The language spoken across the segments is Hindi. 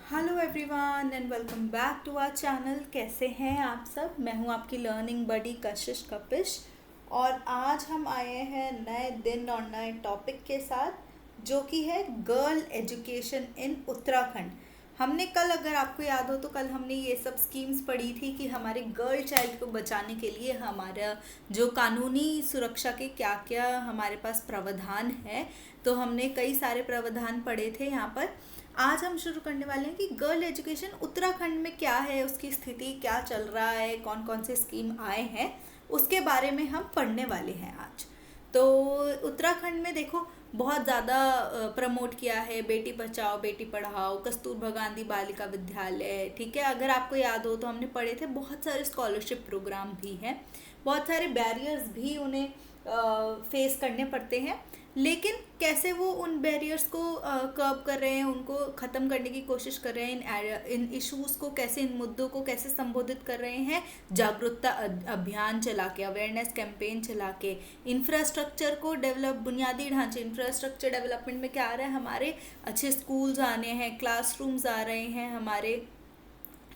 Hello everyone and welcome back to our channel. कैसे हैं आप सब? मैं हूं आपकी लर्निंग बडी कशिश कपिश और आज हम आए हैं नए दिन और नए टॉपिक के साथ जो कि है गर्ल एजुकेशन इन उत्तराखंड। हमने कल, अगर आपको याद हो तो कल हमने ये सब स्कीम्स पढ़ी थी कि हमारे गर्ल चाइल्ड को बचाने के लिए हमारा जो कानूनी सुरक्षा के क्या क्या हमारे पास प्रावधान है। तो हमने कई सारे प्रावधान पढ़े थे यहाँ पर। आज हम शुरू करने वाले हैं कि गर्ल एजुकेशन उत्तराखंड में क्या है, उसकी स्थिति क्या चल रहा है, कौन कौन से स्कीम आए हैं, उसके बारे में हम पढ़ने वाले हैं आज। तो उत्तराखंड में देखो बहुत ज़्यादा प्रमोट किया है बेटी बचाओ बेटी पढ़ाओ, कस्तूरबा गांधी बालिका विद्यालय। ठीक है, अगर आपको याद हो तो हमने पढ़े थे बहुत सारे स्कॉलरशिप प्रोग्राम भी हैं, बहुत सारे बैरियर्स भी उन्हें फेस करने पड़ते हैं, लेकिन कैसे वो उन बैरियर्स को कर्ब कर रहे हैं, उनको ख़त्म करने की कोशिश कर रहे हैं, इन इश्यूज़ को कैसे, इन मुद्दों को कैसे संबोधित कर रहे हैं, जागरूकता अभियान चला के, अवेयरनेस कैंपेन चला के, इंफ्रास्ट्रक्चर को डेवलप, बुनियादी ढांचे इंफ्रास्ट्रक्चर डेवलपमेंट में क्या आ रहा है, हमारे अच्छे स्कूल्स आने हैं, क्लासरूम्स आ रहे हैं हमारे।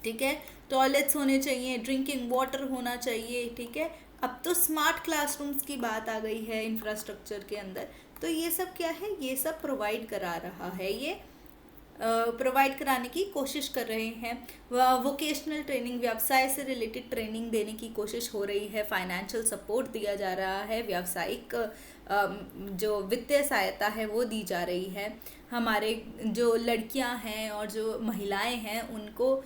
ठीक है, टॉयलेट्स होने चाहिए, ड्रिंकिंग वाटर होना चाहिए। ठीक है, अब तो स्मार्ट क्लासरूम्स की बात आ गई है इंफ्रास्ट्रक्चर के अंदर। तो ये सब क्या है, ये सब प्रोवाइड करा रहा है, ये प्रोवाइड कराने की कोशिश कर रहे हैं। वोकेशनल ट्रेनिंग, व्यवसाय से रिलेटेड ट्रेनिंग देने की कोशिश हो रही है, फाइनेंशियल सपोर्ट दिया जा रहा है, व्यावसायिक जो वित्तीय सहायता है वो दी जा रही है। हमारे जो लड़कियां हैं और जो महिलाएं हैं उनको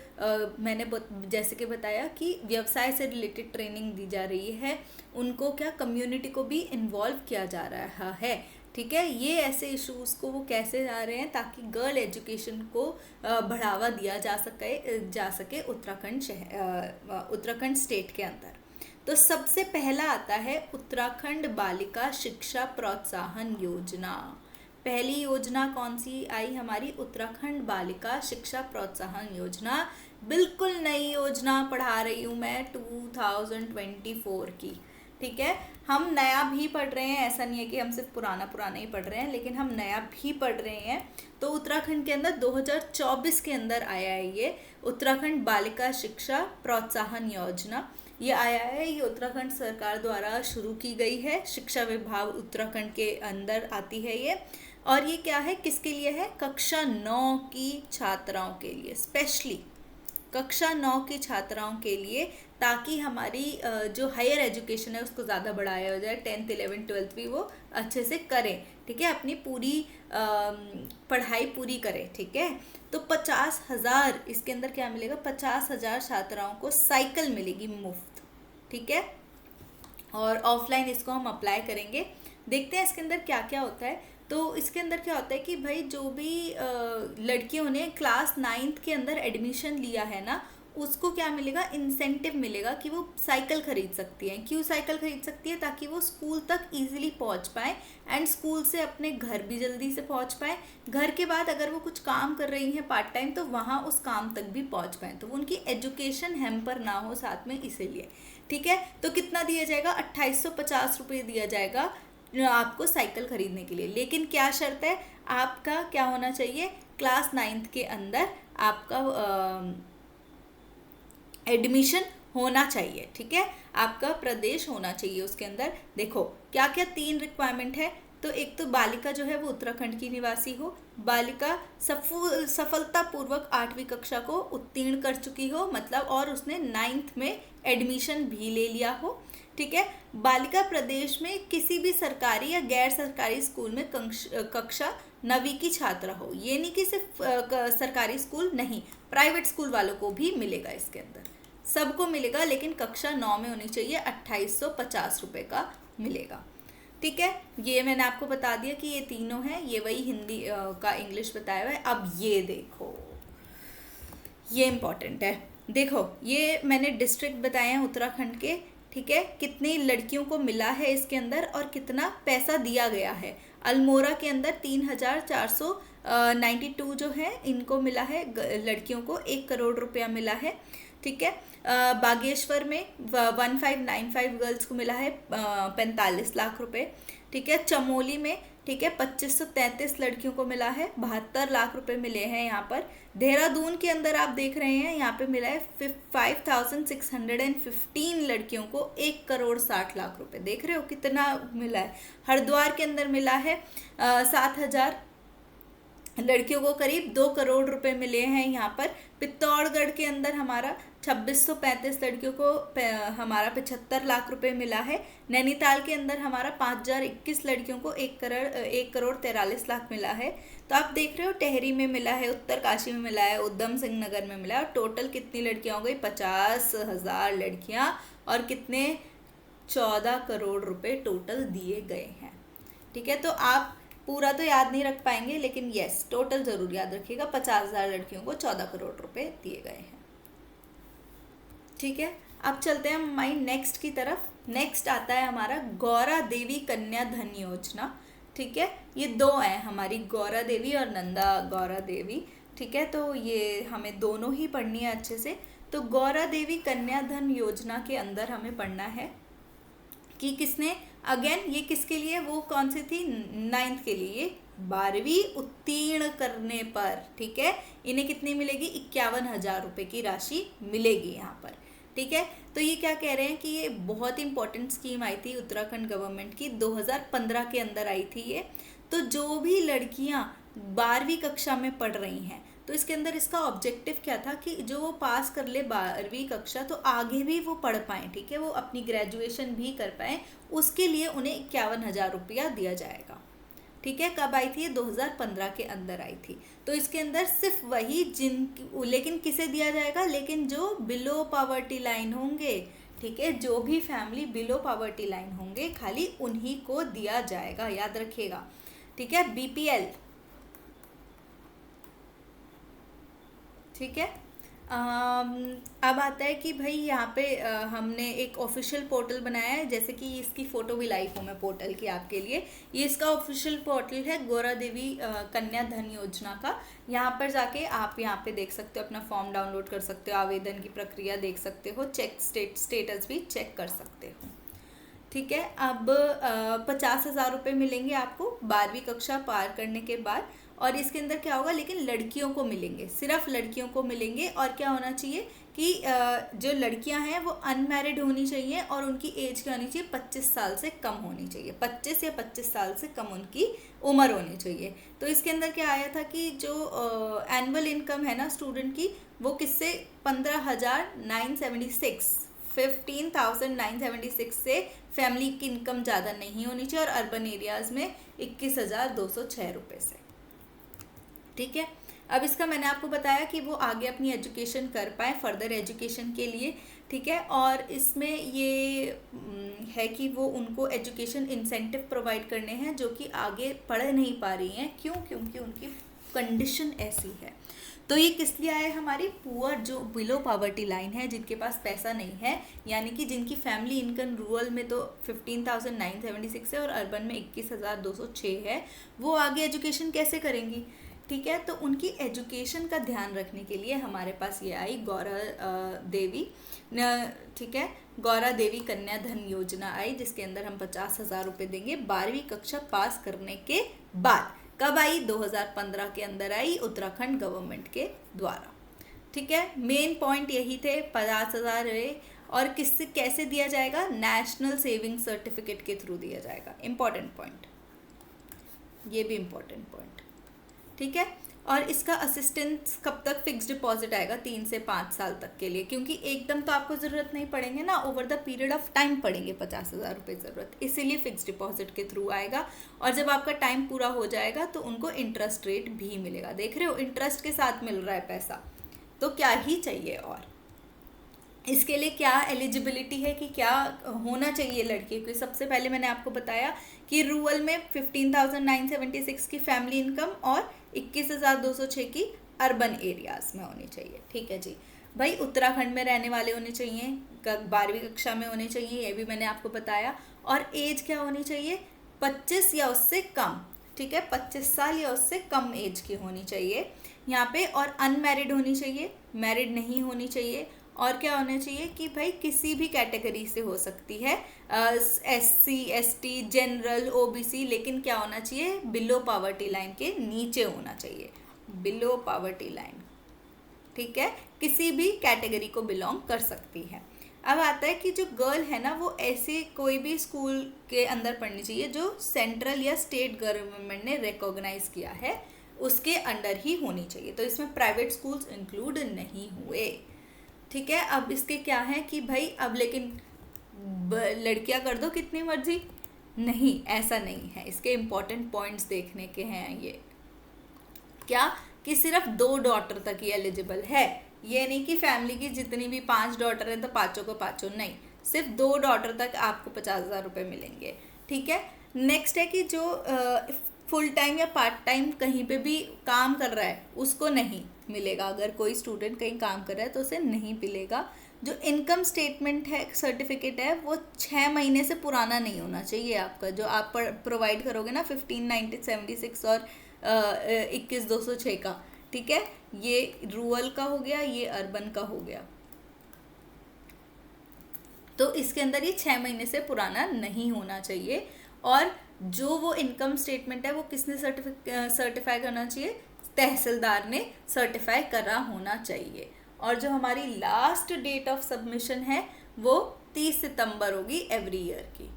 मैंने जैसे कि बताया कि व्यवसाय से रिलेटेड ट्रेनिंग दी जा रही है, उनको क्या कम्युनिटी को भी इन्वॉल्व किया जा रहा है। ठीक है, ये ऐसे इश्यूज़ को वो कैसे जा रहे हैं ताकि गर्ल एजुकेशन को बढ़ावा दिया जा सके उत्तराखंड स्टेट के अंदर। तो सबसे पहला आता है उत्तराखंड बालिका शिक्षा प्रोत्साहन योजना। पहली योजना कौन सी आई हमारी? उत्तराखंड बालिका शिक्षा प्रोत्साहन योजना। बिल्कुल नई योजना पढ़ा रही हूँ मैं 2024 की। ठीक है, हम नया भी पढ़ रहे हैं, ऐसा नहीं है कि हम सिर्फ पुराना पुराना ही पढ़ रहे हैं, लेकिन हम नया भी पढ़ रहे हैं। तो उत्तराखंड के अंदर 2024 के अंदर आया है ये उत्तराखंड बालिका शिक्षा प्रोत्साहन योजना। ये आया है, ये उत्तराखंड सरकार द्वारा शुरू की गई है, शिक्षा विभाग उत्तराखंड के अंदर आती है ये। और ये क्या है, किसके लिए है? कक्षा 9 की छात्राओं के लिए, स्पेशली कक्षा 9 की छात्राओं के लिए, ताकि हमारी जो हायर एजुकेशन है उसको ज़्यादा बढ़ाया हो जाए, 10th 11th 12th भी वो अच्छे से करें। ठीक है, अपनी पूरी पढ़ाई पूरी करें। ठीक है, तो 50,000 इसके अंदर क्या मिलेगा? 50,000 छात्राओं को साइकिल मिलेगी मुफ्त। ठीक है, और ऑफलाइन इसको हम अप्लाई करेंगे। देखते हैं इसके अंदर क्या क्या होता है। तो इसके अंदर क्या होता है कि भाई जो भी लड़कियों ने क्लास 9th के अंदर एडमिशन लिया है ना, उसको क्या मिलेगा? इंसेंटिव मिलेगा कि वो साइकिल खरीद सकती हैं। क्यों साइकिल खरीद सकती है? ताकि वो स्कूल तक इजीली पहुंच पाए एंड स्कूल से अपने घर भी जल्दी से पहुंच पाए। घर के बाद अगर वो कुछ काम कर रही हैं पार्ट टाइम, तो वहाँ उस काम तक भी पहुंच पाए, तो उनकी एजुकेशन हैम्पर ना हो साथ में, इसीलिए। ठीक है, तो कितना दिया जाएगा? 2850 रुपये दिया जाएगा आपको साइकिल खरीदने के लिए। लेकिन क्या शर्त है? आपका क्या होना चाहिए? क्लास 9th के अंदर आपका एडमिशन होना चाहिए। ठीक है, आपका प्रदेश होना चाहिए उसके अंदर। देखो क्या क्या 3 रिक्वायरमेंट है। तो एक तो बालिका जो है वो उत्तराखंड की निवासी हो, बालिका सफलतापूर्वक 8वीं कक्षा को उत्तीर्ण कर चुकी हो, मतलब और उसने 9th में एडमिशन भी ले लिया हो। ठीक है, बालिका प्रदेश में किसी भी सरकारी या गैर सरकारी स्कूल में कक्षा 9वीं की छात्रा हो। ये नहीं कि सिर्फ सरकारी स्कूल नहीं, प्राइवेट स्कूल वालों को भी मिलेगा, इसके अंदर सबको मिलेगा, लेकिन कक्षा 9 में होनी चाहिए। 2850 रुपये का मिलेगा। ठीक है, ये मैंने आपको बता दिया कि ये तीनों हैं। ये वही हिंदी का इंग्लिश बताया हुआ है। अब ये देखो, ये इम्पॉर्टेंट है। देखो ये मैंने डिस्ट्रिक्ट बताए हैं उत्तराखंड के। ठीक है, कितनी लड़कियों को मिला है इसके अंदर और कितना पैसा दिया गया है। अल्मोड़ा के अंदर 3492 जो है इनको मिला है, लड़कियों को 1 करोड़ रुपया मिला है। ठीक है, बागेश्वर में 1595 गर्ल्स को मिला है 45 लाख रुपए। ठीक है, चमोली में ठीक है 2533 लड़कियों को मिला है, 72 लाख रुपए मिले हैं यहाँ पर। देहरादून के अंदर आप देख रहे हैं यहाँ पे मिला है 5615 लड़कियों को 1,60,00,000 रुपए। देख रहे हो कितना मिला है। हरिद्वार के अंदर मिला है 7,000 लड़कियों को करीब 2 करोड़ रुपए मिले हैं यहाँ पर। पित्तौड़गढ़ के अंदर हमारा 2635 लड़कियों को हमारा 75 लाख रुपए मिला है। नैनीताल के अंदर हमारा 5021 लड़कियों को 1,43,00,000 मिला है। तो आप देख रहे हो टेहरी में मिला है, उत्तरकाशी में मिला है, उधम सिंह नगर में मिला है। और टोटल कितनी लड़कियां हो गई? 50,000 लड़कियां, और कितने 14 करोड़ रुपए टोटल दिए गए हैं। ठीक है, तो आप पूरा तो याद नहीं रख पाएंगे, लेकिन यस टोटल जरूर याद रखिएगा। 50,000 लड़कियों को 14 करोड़ रुपए दिए गए हैं। ठीक है, अब चलते हैं हमारी नेक्स्ट की तरफ। नेक्स्ट आता है हमारा गौरा देवी कन्या धन योजना। ठीक है, ये दो हैं हमारी, गौरा देवी और नंदा गौरा देवी। ठीक है, तो ये हमें दोनों ही पढ़नी है अच्छे से। तो गौरा देवी कन्या धन योजना के अंदर हमें पढ़ना है कि किसने, अगेन ये किसके लिए, वो कौन सी थी? 9th के लिए, 12वीं उत्तीर्ण करने पर। ठीक है, इन्हें कितनी मिलेगी? 51,000 रुपये की राशि मिलेगी यहाँ पर। ठीक है, तो ये क्या कह रहे हैं कि ये बहुत इंपॉर्टेंट स्कीम आई थी उत्तराखंड गवर्नमेंट की, 2015 के अंदर आई थी ये। तो जो भी लड़कियां 12वीं कक्षा में पढ़ रही हैं, तो इसके अंदर इसका ऑब्जेक्टिव क्या था कि जो वो पास कर ले 12वीं कक्षा, तो आगे भी वो पढ़ पाएँ। ठीक है, वो अपनी ग्रेजुएशन भी कर पाएँ, उसके लिए उन्हें 51,000 रुपया दिया जाएगा। ठीक है, कब आई थी? 2015 के अंदर आई थी। तो इसके अंदर सिर्फ वही लेकिन किसे दिया जाएगा? लेकिन जो बिलो पॉवर्टी लाइन होंगे। ठीक है, जो भी फैमिली बिलो पॉवर्टी लाइन होंगे, खाली उन्हीं को दिया जाएगा, याद रखिएगा। ठीक है, BPL। ठीक है, अब आता है कि भाई यहाँ पे हमने एक ऑफिशियल पोर्टल बनाया है, जैसे कि इसकी फ़ोटो भी लाई हूँ मैं पोर्टल की आपके लिए। ये इसका ऑफिशियल पोर्टल है गौरा देवी कन्या धन योजना का। यहाँ पर जाके आप यहाँ पे देख सकते हो, अपना फॉर्म डाउनलोड कर सकते हो, आवेदन की प्रक्रिया देख सकते हो, चेक स्टेटस भी चेक कर सकते हो। ठीक है, अब 50,000 रुपये मिलेंगे आपको 12वीं कक्षा पार करने के बाद। और इसके अंदर क्या होगा? लेकिन लड़कियों को मिलेंगे, सिर्फ लड़कियों को मिलेंगे। और क्या होना चाहिए कि जो लड़कियां हैं वो अनमैरिड होनी चाहिए, और उनकी एज क्या होनी चाहिए? 25 साल से कम होनी चाहिए। 25 या 25 साल से कम उनकी उम्र होनी चाहिए। तो इसके अंदर क्या आया था कि जो एनुअल इनकम है ना स्टूडेंट की, वो किससे? 15,976 से फैमिली की इनकम ज़्यादा नहीं होनी चाहिए, और अर्बन एरियाज़ में 21,206 रुपये से। ठीक है, अब इसका मैंने आपको बताया कि वो आगे अपनी एजुकेशन कर पाए, फर्दर एजुकेशन के लिए। ठीक है, और इसमें ये है कि वो उनको एजुकेशन इंसेंटिव प्रोवाइड करने हैं जो कि आगे पढ़ नहीं पा रही हैं। क्यों? क्योंकि उनकी कंडीशन ऐसी है। तो ये किस लिए आए? हमारी पुअर, जो बिलो पॉवर्टी लाइन है, जिनके पास पैसा नहीं है, यानी कि जिनकी फैमिली इनकम रूरल में तो 15,976 है और अर्बन में 21,206 है, वो आगे एजुकेशन कैसे करेंगी? ठीक है, तो उनकी एजुकेशन का ध्यान रखने के लिए हमारे पास ये आई गौरा देवी। ठीक है, गौरा देवी कन्या धन योजना आई, जिसके अंदर हम 50,000 रुपये देंगे 12वीं कक्षा पास करने के बाद। कब आई? 2015 के अंदर आई, उत्तराखंड गवर्नमेंट के द्वारा। ठीक है, मेन पॉइंट यही थे, 50,000 है। और किससे कैसे दिया जाएगा? नेशनल सेविंग सर्टिफिकेट के थ्रू दिया जाएगा। इम्पॉर्टेंट पॉइंट, ये भी इम्पॉर्टेंट पॉइंट। ठीक है, और इसका असिस्टेंस कब तक? फिक्स डिपॉजिट आएगा 3 से 5 साल तक के लिए, क्योंकि एकदम तो आपको ज़रूरत नहीं पड़ेंगे ना, over the period of time पड़ेंगे 50,000 रुपये ज़रूरत, इसीलिए फिक्स डिपॉजिट के थ्रू आएगा। और जब आपका टाइम पूरा हो जाएगा तो उनको इंटरेस्ट रेट भी मिलेगा। देख रहे हो, इंटरेस्ट के साथ मिल रहा है पैसा, तो क्या ही चाहिए। और इसके लिए क्या एलिजिबिलिटी है कि क्या होना चाहिए लड़की की? सबसे पहले मैंने आपको बताया कि रूरल में 15,976 की फैमिली इनकम और 21,206 की अर्बन एरियाज़ में होनी चाहिए। ठीक है जी, भाई उत्तराखंड में रहने वाले होने चाहिए, 12वीं कक्षा में होने चाहिए, ये भी मैंने आपको बताया। और एज क्या होनी चाहिए? 25 या उससे कम। ठीक है, 25 साल या उससे कम एज की होनी चाहिए यहाँ पे। और अनमैरिड होनी चाहिए, मैरिड नहीं होनी चाहिए। और क्या होना चाहिए कि भाई किसी भी कैटेगरी से हो सकती है, SC ST जनरल OBC, लेकिन क्या होना चाहिए? बिलो पॉवर्टी लाइन के नीचे होना चाहिए, बिलो पॉवर्टी लाइन। ठीक है, किसी भी कैटेगरी को बिलोंग कर सकती है। अब आता है कि जो गर्ल है ना, वो ऐसे कोई भी स्कूल के अंदर पढ़नी चाहिए जो सेंट्रल या स्टेट गवर्नमेंट ने रिकॉग्नाइज किया है, उसके अंडर ही होनी चाहिए। तो इसमें प्राइवेट स्कूल्स इंक्लूड नहीं हुए। ठीक है, अब इसके क्या है कि भाई अब लेकिन लड़कियां कर दो कितनी मर्जी, नहीं, ऐसा नहीं है। इसके इम्पोर्टेंट पॉइंट्स देखने के हैं ये, क्या कि सिर्फ 2 डॉटर तक ही एलिजिबल है। ये नहीं कि फैमिली की जितनी भी 5 डॉटर है तो पाँचों को पाँचों, नहीं, सिर्फ 2 डॉटर तक आपको 50,000 रुपये मिलेंगे। ठीक है, नेक्स्ट है कि जो फुल टाइम या पार्ट टाइम कहीं पे भी काम कर रहा है उसको नहीं मिलेगा। अगर कोई स्टूडेंट कहीं काम कर रहा है तो उसे नहीं मिलेगा। जो इनकम स्टेटमेंट है, सर्टिफिकेट है, वो 6 महीने से पुराना नहीं होना चाहिए आपका, जो आप प्रोवाइड करोगे ना 15/1976 और 21/206 का। ठीक है, ये रूरल का हो गया, ये अर्बन का हो गया। तो इसके अंदर ये 6 महीने से पुराना नहीं होना चाहिए। और जो वो इनकम स्टेटमेंट है वो किसने सर्टिफाई करना चाहिए? तहसीलदार ने सर्टिफाई करा होना चाहिए। और जो हमारी लास्ट डेट ऑफ सबमिशन है वो 30 सितंबर होगी एवरी ईयर की।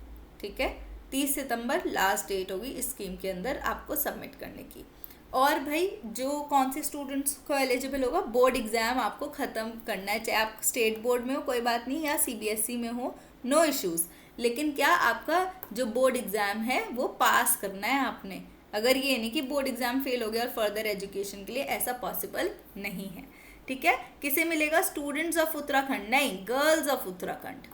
ठीक है, 30 सितंबर लास्ट डेट होगी इस स्कीम के अंदर आपको सबमिट करने की। और भाई जो कौन से स्टूडेंट्स को एलिजिबल होगा, बोर्ड एग्ज़ाम आपको ख़त्म करना है, चाहे आप स्टेट बोर्ड में हो कोई बात नहीं, या CBSE में हो, नो इश्यूज़। लेकिन क्या आपका जो बोर्ड एग्ज़ाम है वो पास करना है आपने। अगर ये नहीं कि बोर्ड एग्ज़ाम फेल हो गया और फर्दर एजुकेशन के लिए, ऐसा पॉसिबल नहीं है। ठीक है, किसे मिलेगा? स्टूडेंट्स ऑफ उत्तराखंड, नहीं, गर्ल्स ऑफ उत्तराखंड,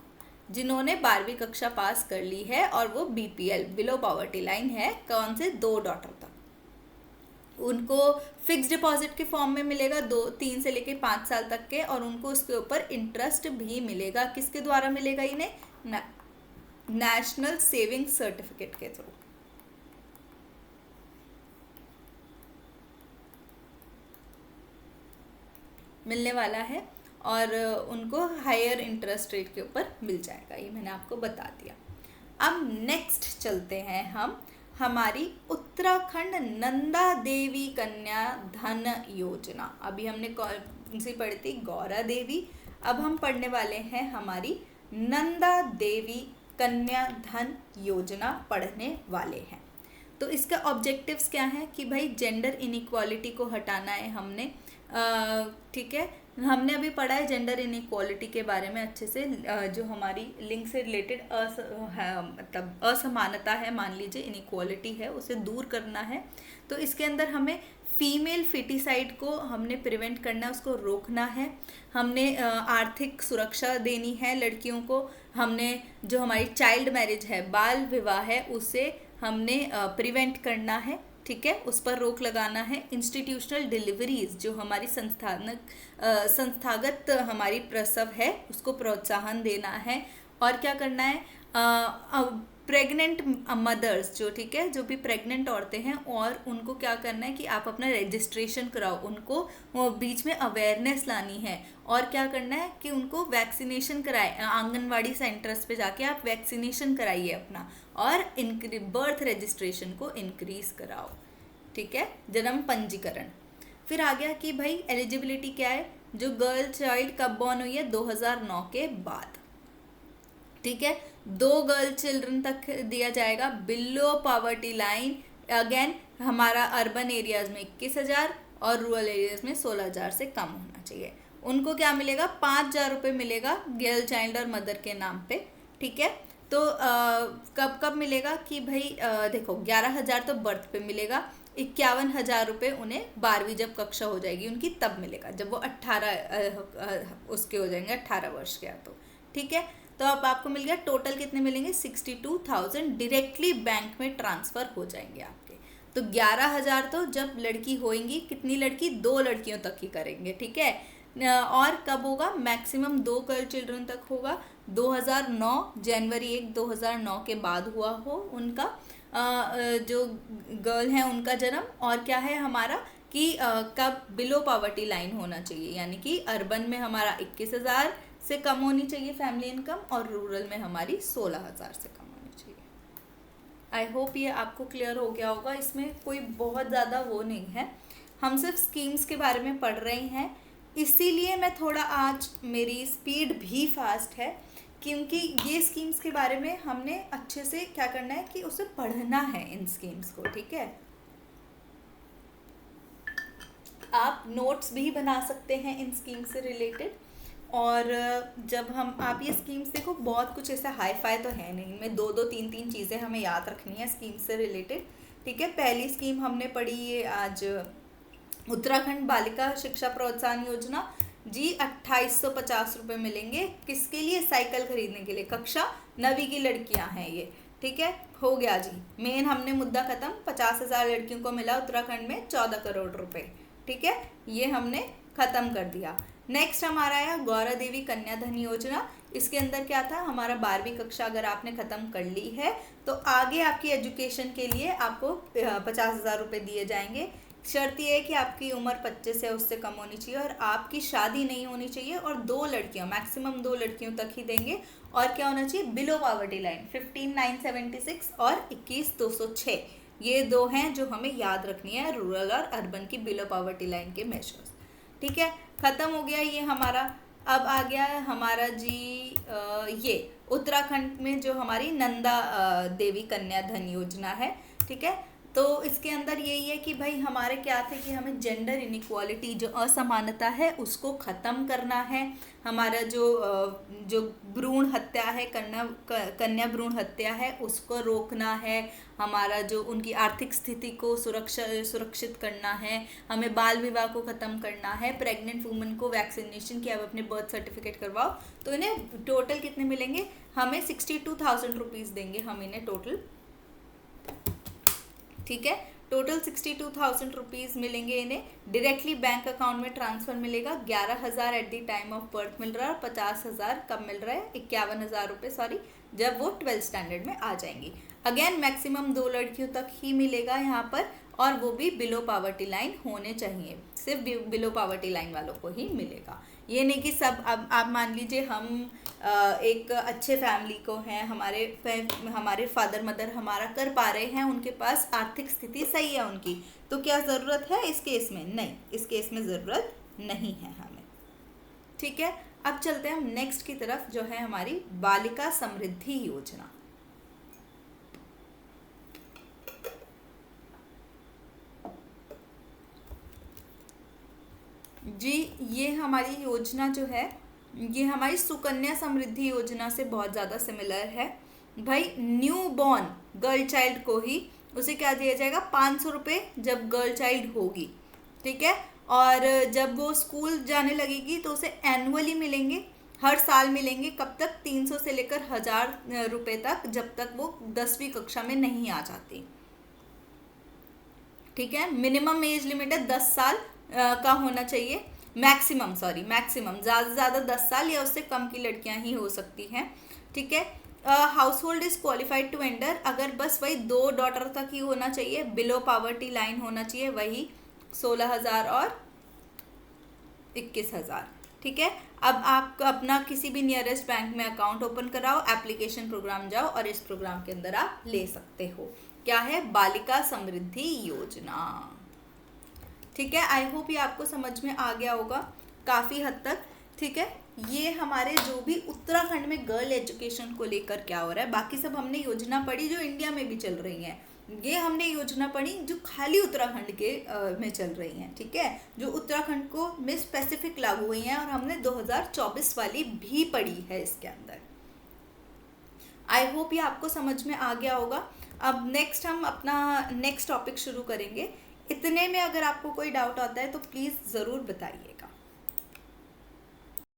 जिन्होंने 12वीं कक्षा पास कर ली है और वो BPL, बिलो पॉवर्टी लाइन है, कौन से 2 डॉटर तक, उनको फिक्स डिपॉजिट के फॉर्म में मिलेगा 3 से लेके 5 साल तक के, और उनको उसके ऊपर इंटरेस्ट भी मिलेगा। किसके द्वारा मिलेगा इन्हें? नेशनल सेविंग सर्टिफिकेट के थ्रू। मिलने वाला है और उनको हायर इंटरेस्ट रेट के ऊपर मिल जाएगा, ये मैंने आपको बता दिया। अब नेक्स्ट चलते हैं हम हमारी उत्तराखंड नंदा देवी कन्या धन योजना। अभी हमने कौन सी पढ़ी थी? गौरा देवी। अब हम पढ़ने वाले हैं हमारी नंदा देवी कन्या धन योजना पढ़ने वाले हैं। तो इसका ऑब्जेक्टिव्स क्या है कि भाई जेंडर इनइक्वालिटी को हटाना है हमने। ठीक है, हमने अभी पढ़ा है जेंडर इनइक्वालिटी के बारे में अच्छे से, जो हमारी लिंग से रिलेटेड मतलब असमानता है, मान लीजिए इनइक्वालिटी है, उसे दूर करना है। तो इसके अंदर हमें फीमेल फिटिसाइड को हमने प्रिवेंट करना है, उसको रोकना है। हमने आर्थिक सुरक्षा देनी है लड़कियों को। हमने जो हमारी चाइल्ड मैरिज है, बाल विवाह है, उसे हमने प्रिवेंट करना है। ठीक है, उस पर रोक लगाना है। इंस्टीट्यूशनल डिलीवरीज, जो हमारी संस्थागत हमारी प्रसव है, उसको प्रोत्साहन देना है। और क्या करना है? प्रेग्नेंट मदर्स जो, ठीक है, जो भी प्रेग्नेंट औरतें हैं, और उनको क्या करना है कि आप अपना रजिस्ट्रेशन कराओ, उनको बीच में अवेयरनेस लानी है। और क्या करना है कि उनको वैक्सीनेशन कराए, आंगनवाड़ी सेंटर्स पे जाके आप वैक्सीनेशन कराइए अपना, और बर्थ रजिस्ट्रेशन को इंक्रीज कराओ। ठीक है, जन्म पंजीकरण। फिर आ गया कि भाई एलिजिबिलिटी क्या है? जो गर्ल चाइल्ड कब बॉर्न हुई है? 2009 के बाद। ठीक है, 2 गर्ल चिल्ड्रन तक दिया जाएगा बिलो पॉवर्टी लाइन। अगेन हमारा अर्बन एरियाज में 21,000 और रूरल एरियाज में 16,000 से कम होना चाहिए। उनको क्या मिलेगा? 5,000 रुपये मिलेगा गर्ल चाइल्ड और मदर के नाम पे। ठीक है, तो कब कब मिलेगा कि भाई देखो, 11,000 तो बर्थ पे मिलेगा, 51,000 रुपये उन्हें 12वीं जब कक्षा हो जाएगी उनकी तब मिलेगा, जब वो 18 उसके हो जाएंगे, 18 वर्ष के। तो ठीक है, तो अब आपको मिल गया टोटल कितने मिलेंगे? 62,000 डायरेक्टली बैंक में ट्रांसफ़र हो जाएंगे आपके। तो 11,000 तो जब लड़की होएंगी, कितनी लड़की? 2 लड़कियों तक ही करेंगे। ठीक है, और कब होगा? मैक्सिमम 2 गर्ल चिल्ड्रन तक होगा। 2009 जनवरी 1 2009 के बाद हुआ हो उनका जो गर्ल हैं उनका जन्म। और क्या है हमारा कि कब बिलो पॉवर्टी लाइन होना चाहिए, यानी कि अर्बन में हमारा 21,000 से कम होनी चाहिए फैमिली इनकम, और रूरल में हमारी 16,000 से कम होनी चाहिए। आई होप ये आपको क्लियर हो गया होगा। इसमें कोई बहुत ज़्यादा वो नहीं है, हम सिर्फ स्कीम्स के बारे में पढ़ रहे हैं इसीलिए मैं थोड़ा आज मेरी स्पीड भी फास्ट है, क्योंकि ये स्कीम्स के बारे में हमने अच्छे से क्या करना है कि उसे पढ़ना है इन स्कीम्स को, ठीक है। आप नोट्स भी बना सकते हैं इन स्कीम से रिलेटेड। और जब हम आप ये स्कीम्स देखो, बहुत कुछ ऐसा हाई फाई तो है नहीं, में दो दो तीन तीन चीज़ें हमें याद रखनी है स्कीम से रिलेटेड, ठीक है। पहली स्कीम हमने पढ़ी ये आज, उत्तराखंड बालिका शिक्षा प्रोत्साहन योजना जी। 2850 रुपये मिलेंगे, किसके लिए? साइकिल खरीदने के लिए। कक्षा 9वीं की लड़कियां हैं ये, ठीक है। हो गया जी, मेन हमने मुद्दा खत्म। 50,000 लड़कियों को मिला उत्तराखंड में 14 करोड़ रुपए, ठीक है, ये हमने खत्म कर दिया। नेक्स्ट हमारा आया गौरा देवी कन्या धन योजना। इसके अंदर क्या था? हमारा 12वीं कक्षा अगर आपने खत्म कर ली है तो आगे आपकी एजुकेशन के लिए आपको 50,000 रुपये दिए जाएंगे। शर्त यह है कि आपकी उम्र 25 है उससे कम होनी चाहिए और आपकी शादी नहीं होनी चाहिए, और 2 लड़कियों, मैक्सिमम 2 लड़कियों तक ही देंगे। और क्या होना चाहिए? बिलो पॉवर्टी लाइन 15,976 और 21,206, ये 2 हैं जो हमें याद रखनी है, रूरल और अर्बन की बिलो पॉवर्टी लाइन के मेजर्स, ठीक है। खत्म हो गया ये हमारा। अब आ गया है हमारा जी ये उत्तराखंड में जो हमारी नंदा देवी कन्या धन योजना है, ठीक है। तो इसके अंदर यही है कि भाई हमारे क्या थे कि हमें जेंडर इनइक्वालिटी, जो असमानता है, उसको ख़त्म करना है। हमारा जो भ्रूण हत्या है, कन्या भ्रूण हत्या है, उसको रोकना है। हमारा जो उनकी आर्थिक स्थिति को सुरक्षित करना है। हमें बाल विवाह को ख़त्म करना है। प्रेग्नेंट वुमेन को वैक्सीनेशन की आप अपने बर्थ सर्टिफिकेट करवाओ, तो इन्हें टोटल कितने मिलेंगे? हमें 62,000 रुपीज़ देंगे हम इन्हें टोटल, ठीक है। टोटल 62,000 रुपीज़ मिलेंगे इन्हें। डायरेक्टली बैंक अकाउंट में ट्रांसफ़र मिलेगा। 11,000 at the time of birth मिल रहा है और 50,000 कब मिल रहा है? 51,000 रुपये, सॉरी, जब वो 12th स्टैंडर्ड में आ जाएंगी। अगेन मैक्सिमम 2 लड़कियों तक ही मिलेगा यहाँ पर, और वो भी बिलो पावर्टी लाइन होने चाहिए, सिर्फ बिलो पावर्टी लाइन वालों को ही मिलेगा। ये नहीं कि सब, अब आप मान लीजिए हम एक अच्छे फैमिली को हैं, हमारे फादर मदर हमारा कर पा रहे हैं, उनके पास आर्थिक स्थिति सही है उनकी, तो क्या ज़रूरत है इस केस में? नहीं, इस केस में ज़रूरत नहीं है हमें, ठीक है। अब चलते हैं हम नेक्स्ट की तरफ, जो है हमारी बालिका समृद्धि योजना। जी, ये हमारी योजना जो है, ये हमारी सुकन्या समृद्धि योजना से बहुत ज़्यादा सिमिलर है। भाई न्यू बॉर्न गर्ल चाइल्ड को ही उसे क्या दिया जाएगा? 500 रुपये जब गर्ल चाइल्ड होगी, ठीक है। और जब वो स्कूल जाने लगेगी तो उसे एनुअली मिलेंगे, हर साल मिलेंगे। कब तक? 300 से लेकर 1,000 रुपये तक, जब तक वो 10वीं कक्षा में नहीं आ जाती, ठीक है। मिनिमम एज लिमिट है 10 साल का होना चाहिए। मैक्सिमम ज़्यादा से ज़्यादा 10 साल या उससे कम की लड़कियां ही हो सकती हैं, ठीक है। Household is qualified to enter, अगर बस वही 2 डॉटर तक ही होना चाहिए। बिलो पावर्टी लाइन होना चाहिए वही 16,000 और 21,000, ठीक है। अब आप अपना किसी भी नियरेस्ट बैंक में अकाउंट ओपन कराओ, एप्लीकेशन प्रोग्राम जाओ और इस प्रोग्राम के अंदर आप ले सकते हो। क्या है? बालिका समृद्धि योजना, ठीक है। आई होप ये आपको समझ में आ गया होगा काफ़ी हद तक, ठीक है। ये हमारे जो भी उत्तराखंड में गर्ल एजुकेशन को लेकर क्या हो रहा है, बाकी सब हमने योजना पढ़ी जो इंडिया में भी चल रही हैं। ये हमने योजना पढ़ी जो खाली उत्तराखंड के में चल रही हैं, ठीक है, जो उत्तराखंड को में स्पेसिफिक लागू हुई हैं, और हमने 2024 वाली भी पढ़ी है इसके अंदर। आई होप ये आपको समझ में आ गया होगा। अब नेक्स्ट हम अपना नेक्स्ट टॉपिक शुरू करेंगे। इतने में अगर आपको कोई डाउट आता है तो प्लीज़ ज़रूर बताइएगा।